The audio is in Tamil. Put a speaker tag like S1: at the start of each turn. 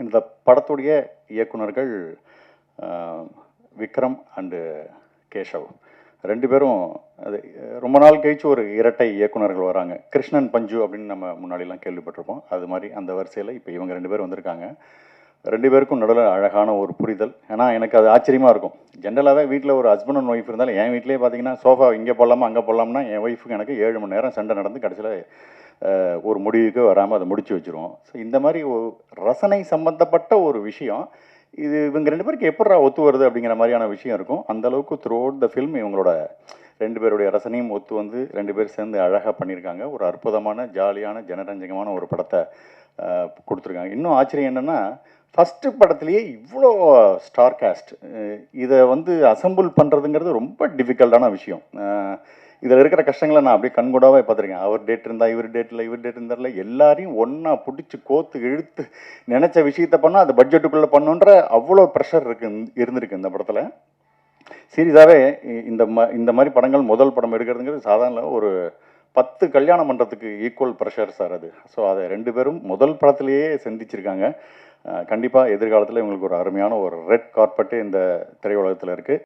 S1: இந்த படத்துடைய இயக்குனர்கள் விக்ரம் அண்டு கேஷவ். 2 பேரும் அது ரொம்ப நாள் கழிச்சு ஒரு இரட்டை இயக்குனர்கள் வராங்க. கிருஷ்ணன் பஞ்சு அப்படின்னு நம்ம முன்னாடிலாம் கேள்விப்பட்டிருப்போம். அது மாதிரி அந்த வரிசையில் இப்போ இவங்க 2 பேரும் வந்திருக்காங்க. 2 பேருக்கும் நடுவில் அழகான ஒரு புரிதல். ஏன்னா எனக்கு அது ஆச்சரியமாக இருக்கும். ஜென்ரலாகவே வீட்டில் ஒரு ஹஸ்பண்ட் அண்ட் ஒய்ஃப் இருந்தாலும் என் வீட்டிலே பார்த்தீங்கன்னா சோஃபா இங்கே போடலாமா அங்கே போடலாம்னா என் ஒய்ஃபுக்கு எனக்கு 7 மணி நேரம் சண்டை நடந்து கடைசியில் ஒரு முடிவுக்கு வராமல் அதை முடிச்சு வச்சுருவோம். ஸோ இந்த மாதிரி ஒரு ரசனை சம்பந்தப்பட்ட ஒரு விஷயம் இது இவங்க 2 பேருக்கு எப்படா ஒத்து வருது அப்படிங்கிற மாதிரியான விஷயம் இருக்கும். அந்த அளவுக்கு த்ரூ அவுட் த ஃபில்ம் இவங்களோட 2 பேருடைய ரசனையும் ஒத்து வந்து 2 பேர் சேர்ந்து அழகாக பண்ணியிருக்காங்க. ஒரு அற்புதமான ஜாலியான ஜனரஞ்சகமான ஒரு படத்தை கொடுத்துருக்காங்க. இன்னும் ஆச்சரியம் என்னென்னா ஃபஸ்ட்டு படத்துலேயே இவ்வளோ ஸ்டார் காஸ்ட் இதை வந்து அசம்பிள் பண்ணுறதுங்கிறது ரொம்ப டிஃபிகல்ட்டான விஷயம். இதில் இருக்கிற கஷ்டங்களை நான் அப்படியே கண்கூடாவே பார்த்துருக்கேன். அவர் டேட் இருந்தால் இவர் டேட்டில் இவர் டேட் இருந்தார்ல எல்லாரையும் ஒன்றா பிடிச்சி கோத்து இழுத்து நினச்ச விஷயத்த பண்ணால் அது பட்ஜெட்டுக்குள்ளே பண்ணுன்ற அவ்வளோ ப்ரெஷர் இருந்திருக்கு இந்த படத்தில். சீரியஸாகவே இந்த மாதிரி படங்கள் முதல் படம் எடுக்கிறதுங்கிறது சாதாரண ஒரு 10 கல்யாணம் பண்ணுறதுக்கு ஈக்குவல் ப்ரெஷர் சார் அது. ஸோ அதை 2 பேரும் முதல் படத்துலேயே சந்திச்சிருக்காங்க. கண்டிப்பாக எதிர்காலத்தில் இவங்களுக்கு ஒரு அருமையான ஒரு ரெட் கார்பெட்டு இந்த திரையுலகத்தில் இருக்குது.